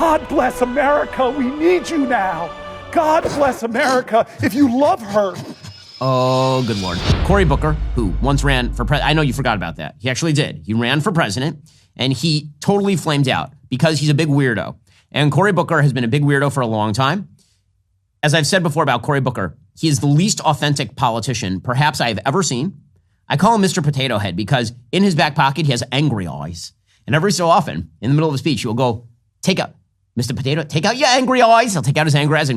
God bless America. We need you now. God bless America if you love her. Oh, good Lord. Cory Booker, who once ran for president, I know you forgot about that. He actually did. He ran for president, and he totally flamed out because he's a big weirdo. And Cory Booker has been a big weirdo for a long time. As I've said before about Cory Booker, he is the least authentic politician perhaps I've ever seen. I call him Mr. Potato Head because in his back pocket, he has angry eyes. And every so often, in the middle of a speech, he will go, take out, Mr. Potato, take out your angry eyes. He'll take out his angry eyes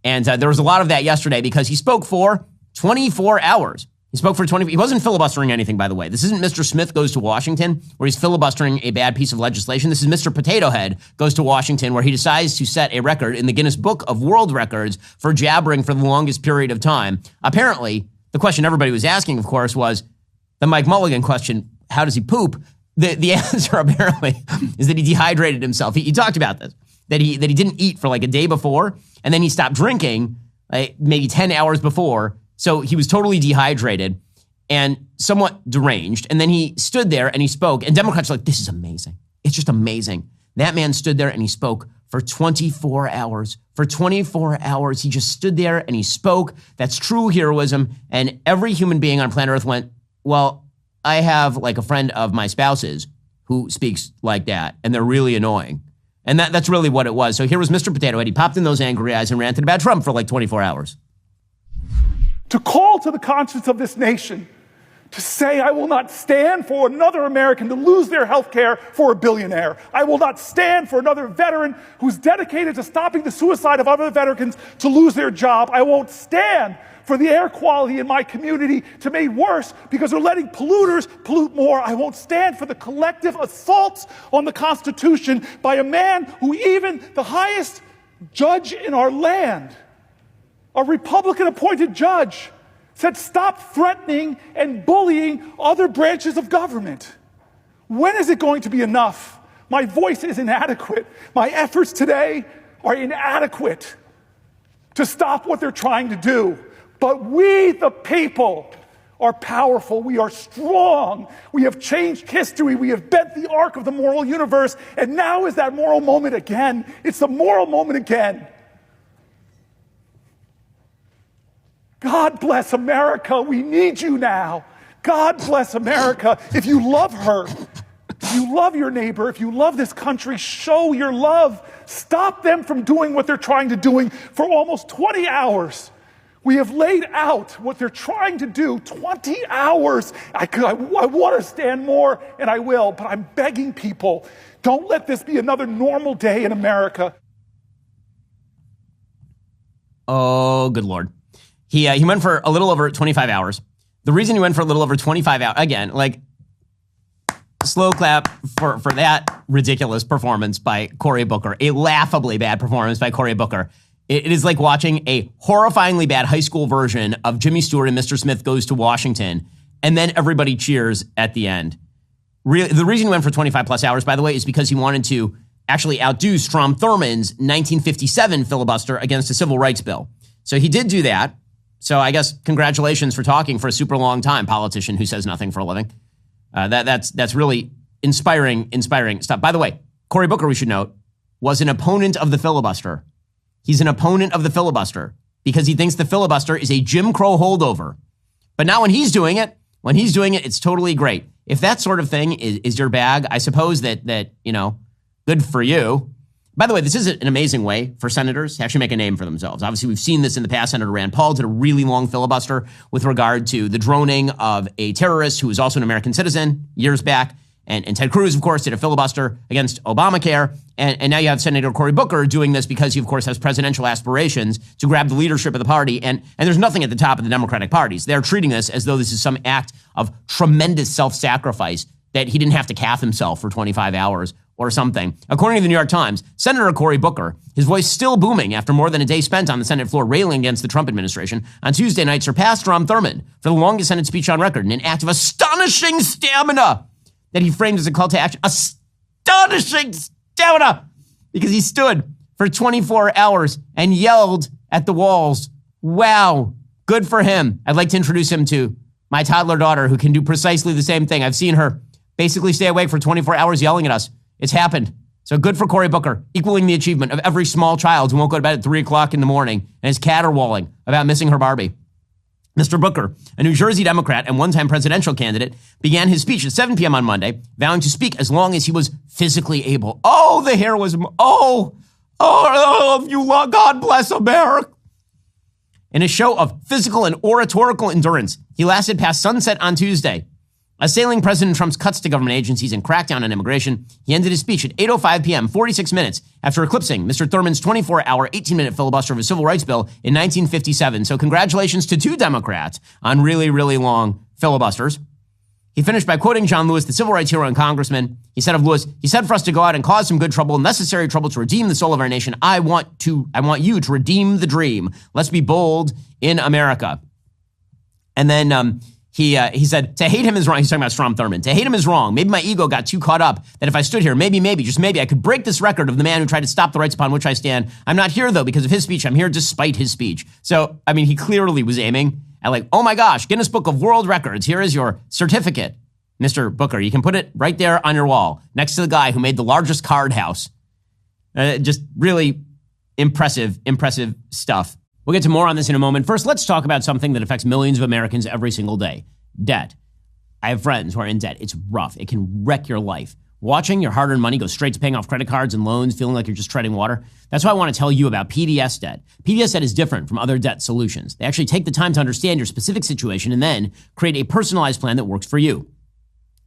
and there was a lot of that yesterday because he spoke for 24 hours. He wasn't filibustering anything, by the way. This isn't Mr. Smith Goes to Washington, where he's filibustering a bad piece of legislation. This is Mr. Potato Head Goes to Washington, where he decides to set a record in the Guinness Book of World Records for jabbering for the longest period of time. Apparently, the question everybody was asking, of course, was the Mike Mulligan question, how does he poop? The answer, apparently, is that he dehydrated himself. He talked about this, that he didn't eat for like a day before, and then he stopped drinking maybe 10 hours before. So he was totally dehydrated and somewhat deranged. And then he stood there and he spoke. And Democrats are like, this is amazing. It's just amazing. That man stood there and he spoke for 24 hours. For 24 hours, he just stood there and he spoke. That's true heroism. And every human being on planet Earth went, well, I have like a friend of my spouse's who speaks like that. And they're really annoying. And that's really what it was. So here was Mr. Potato Head. He popped in those angry eyes and ranted about Trump for like 24 hours. To call to the conscience of this nation, to say, I will not stand for another American to lose their health care for a billionaire. I will not stand for another veteran who's dedicated to stopping the suicide of other veterans to lose their job. I won't stand for the air quality in my community to be made worse because they're letting polluters pollute more. I won't stand for the collective assaults on the Constitution by a man who even the highest judge in our land, a Republican-appointed judge, said stop threatening and bullying other branches of government. When is it going to be enough? My voice is inadequate. My efforts today are inadequate to stop what they're trying to do. But we, the people, are powerful. We are strong. We have changed history. We have bent the arc of the moral universe. And now is that moral moment again. It's the moral moment again. God bless America. We need you now. God bless America. If you love her, if you love your neighbor, if you love this country, show your love. Stop them from doing what they're trying to do for almost 20 hours. We have laid out what they're trying to do, 20 hours. I want to stand more, and I will, but I'm begging people, don't let this be another normal day in America. Oh, good Lord. He went for a little over 25 hours. The reason he went for a little over 25 hours, again, like, slow clap for that ridiculous performance by Cory Booker, a laughably bad performance by Cory Booker. It is like watching a horrifyingly bad high school version of Jimmy Stewart and Mr. Smith Goes to Washington, and then everybody cheers at the end. The reason he went for 25 plus hours, by the way, is because he wanted to actually outdo Strom Thurmond's 1957 filibuster against a civil rights bill. So he did do that. So I guess congratulations for talking for a super long time, politician who says nothing for a living. That's really inspiring stuff. By the way, Cory Booker, we should note, was an opponent of the filibuster. He's an opponent of the filibuster because he thinks the filibuster is a Jim Crow holdover. But now when he's doing it, it's totally great. If that sort of thing is your bag, I suppose that good for you. By the way, this is an amazing way for senators to actually make a name for themselves. Obviously, we've seen this in the past. Senator Rand Paul did a really long filibuster with regard to the droning of a terrorist who was also an American citizen years back. And Ted Cruz, of course, did a filibuster against Obamacare. And now you have Senator Cory Booker doing this because he, of course, has presidential aspirations to grab the leadership of the party. And there's nothing at the top of the Democratic parties. They're treating this as though this is some act of tremendous self-sacrifice that he didn't have to calf himself for 25 hours or something. According to the New York Times, Senator Cory Booker, his voice still booming after more than a day spent on the Senate floor railing against the Trump administration, on Tuesday night surpassed Strom Thurmond for the longest Senate speech on record in an act of astonishing stamina that he framed as a call to action. Astonishing stamina! Because he stood for 24 hours and yelled at the walls. Wow, good for him. I'd like to introduce him to my toddler daughter who can do precisely the same thing. I've seen her basically stay awake for 24 hours yelling at us. It's happened. So good for Cory Booker, equaling the achievement of every small child who won't go to bed at 3 o'clock in the morning and is caterwauling about missing her Barbie. Mr. Booker, a New Jersey Democrat and one-time presidential candidate, began his speech at 7 p.m. on Monday, vowing to speak as long as he was physically able. Oh, the heroism. Oh, you love, God bless America. In a show of physical and oratorical endurance, he lasted past sunset on Tuesday. Assailing President Trump's cuts to government agencies and crackdown on immigration, he ended his speech at 8:05 p.m., 46 minutes after eclipsing Mr. Thurman's 24-hour, 18-minute filibuster of a civil rights bill in 1957. So congratulations to 2 Democrats on really, really long filibusters. He finished by quoting John Lewis, the civil rights hero and congressman. He said of Lewis, he said for us to go out and cause some good trouble, necessary trouble to redeem the soul of our nation. I want you to redeem the dream. Let's be bold in America. And then he said, to hate him is wrong. He's talking about Strom Thurmond. To hate him is wrong. Maybe my ego got too caught up that if I stood here, maybe, just maybe, I could break this record of the man who tried to stop the rights upon which I stand. I'm not here, though, because of his speech. I'm here despite his speech. So, I mean, he clearly was aiming at like, oh my gosh, Guinness Book of World Records. Here is your certificate, Mr. Booker. You can put it right there on your wall next to the guy who made the largest card house. Just really impressive stuff. We'll get to more on this in a moment. First, let's talk about something that affects millions of Americans every single day. Debt. I have friends who are in debt. It's rough. It can wreck your life. Watching your hard-earned money go straight to paying off credit cards and loans, feeling like you're just treading water. That's why I want to tell you about PDS debt. PDS debt is different from other debt solutions. They actually take the time to understand your specific situation and then create a personalized plan that works for you.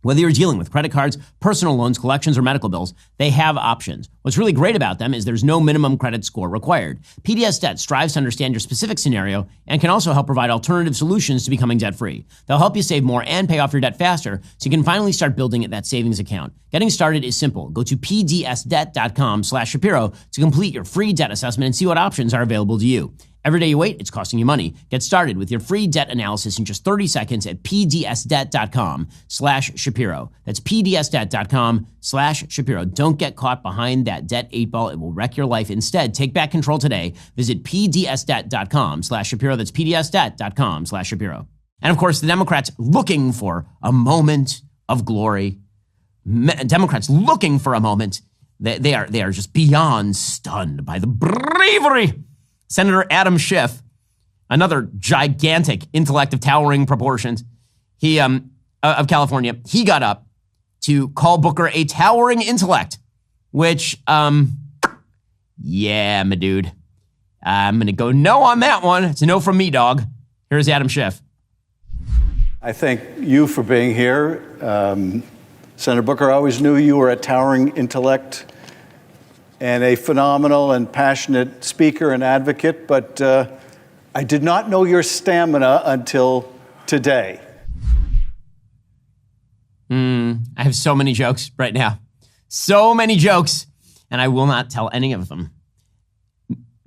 Whether you're dealing with credit cards, personal loans, collections, or medical bills, they have options. What's really great about them is there's no minimum credit score required. PDS Debt strives to understand your specific scenario and can also help provide alternative solutions to becoming debt-free. They'll help you save more and pay off your debt faster so you can finally start building that savings account. Getting started is simple. Go to pdsdebt.com/Shapiro to complete your free debt assessment and see what options are available to you. Every day you wait, it's costing you money. Get started with your free debt analysis in just 30 seconds at pdsdebt.com/Shapiro. That's pdsdebt.com/Shapiro. Don't get caught behind that debt 8-ball. It will wreck your life. Instead, take back control today. Visit pdsdebt.com/Shapiro. That's pdsdebt.com/Shapiro. And of course, the Democrats looking for a moment of glory. Democrats looking for a moment. They are just beyond stunned by the bravery. Senator Adam Schiff, another gigantic intellect of towering proportions, of California, he got up to call Booker a towering intellect, which, yeah, my dude. I'm going to go no on that one. It's a no from me, dog. Here's Adam Schiff. I thank you for being here. Senator Booker, I always knew you were a towering intellect and a phenomenal and passionate speaker and advocate, but I did not know your stamina until today. I have so many jokes right now. So many jokes, and I will not tell any of them.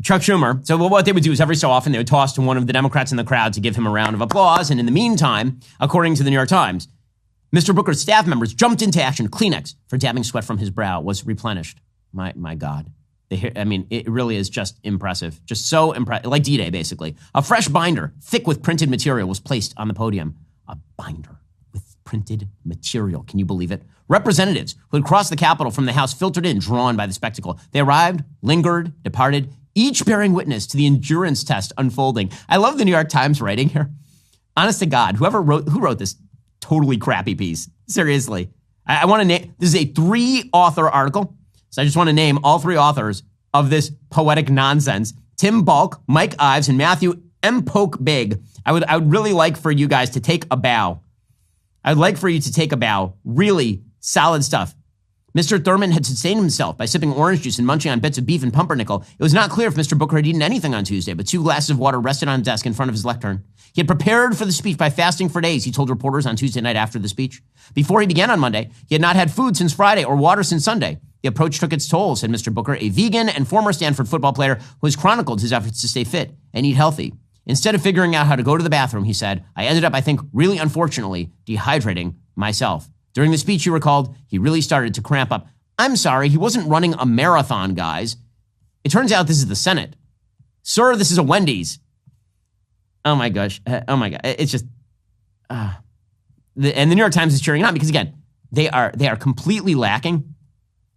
Chuck Schumer, so what they would do is every so often they would toss to one of the Democrats in the crowd to give him a round of applause, and in the meantime, according to the New York Times, Mr. Booker's staff members jumped into action. Kleenex for dabbing sweat from his brow was replenished. My God. It really is just impressive. Just so impressive. Like D-Day, basically. A fresh binder, thick with printed material, was placed on the podium. A binder with printed material. Can you believe it? Representatives who had crossed the Capitol from the House filtered in, drawn by the spectacle. They arrived, lingered, departed, each bearing witness to the endurance test unfolding. I love the New York Times writing here. Honest to God, who wrote this totally crappy piece? Seriously. I want to name, this is a 3-author article. So I just want to name all 3 authors of this poetic nonsense. Tim Balk, Mike Ives, and Matthew M. Polk Big. I would really like for you guys to take a bow. I'd like for you to take a bow. Really solid stuff. Mr. Thurman had sustained himself by sipping orange juice and munching on bits of beef and pumpernickel. It was not clear if Mr. Booker had eaten anything on Tuesday, but 2 glasses of water rested on a desk in front of his lectern. He had prepared for the speech by fasting for days, he told reporters on Tuesday night after the speech. Before he began on Monday, he had not had food since Friday or water since Sunday. The approach took its toll, said Mr. Booker, a vegan and former Stanford football player who has chronicled his efforts to stay fit and eat healthy. Instead of figuring out how to go to the bathroom, he said, I ended up, I think, really unfortunately, dehydrating myself. During the speech, he recalled, he really started to cramp up. I'm sorry, he wasn't running a marathon, guys. It turns out this is the Senate. Sir, this is a Wendy's. Oh my gosh. Oh my God. It's just, and the New York Times is cheering on because again, they are completely lacking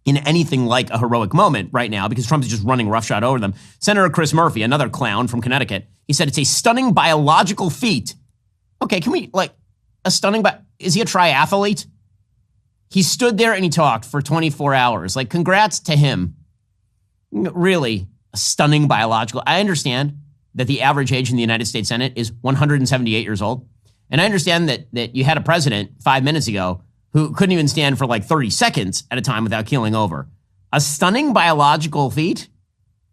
in anything like a heroic moment right now because Trump is just running roughshod over them. Senator Chris Murphy, another clown from Connecticut, he said it's a stunning biological feat. Okay, can we, is he a triathlete? He stood there and he talked for 24 hours. Like, congrats to him. Really, a stunning biological. I understand that the average age in the United States Senate is 178 years old. And I understand that you had a president 5 minutes ago who couldn't even stand for like 30 seconds at a time without keeling over. A stunning biological feat?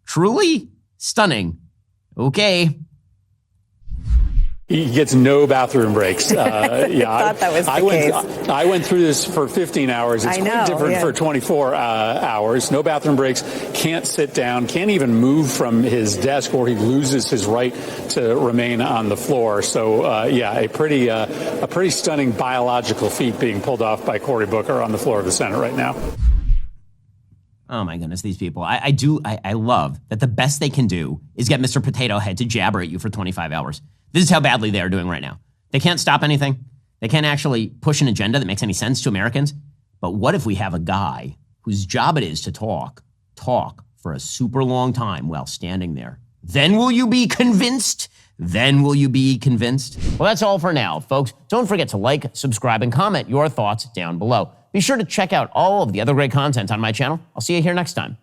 Truly stunning. Okay. He gets no bathroom breaks. Yeah, I thought that was the case. I went through this for 15 hours. It's quite different for 24 hours. No bathroom breaks. Can't sit down. Can't even move from his desk, or he loses his right to remain on the floor. So, a pretty stunning biological feat being pulled off by Cory Booker on the floor of the Senate right now. Oh my goodness, these people. I love that the best they can do is get Mr. Potato Head to jabber at you for 25 hours. This is how badly they are doing right now. They can't stop anything. They can't actually push an agenda that makes any sense to Americans. But what if we have a guy whose job it is to talk for a super long time while standing there? Then will you be convinced? Then will you be convinced? Well, that's all for now, folks. Don't forget to like, subscribe, and comment your thoughts down below. Be sure to check out all of the other great content on my channel. I'll see you here next time.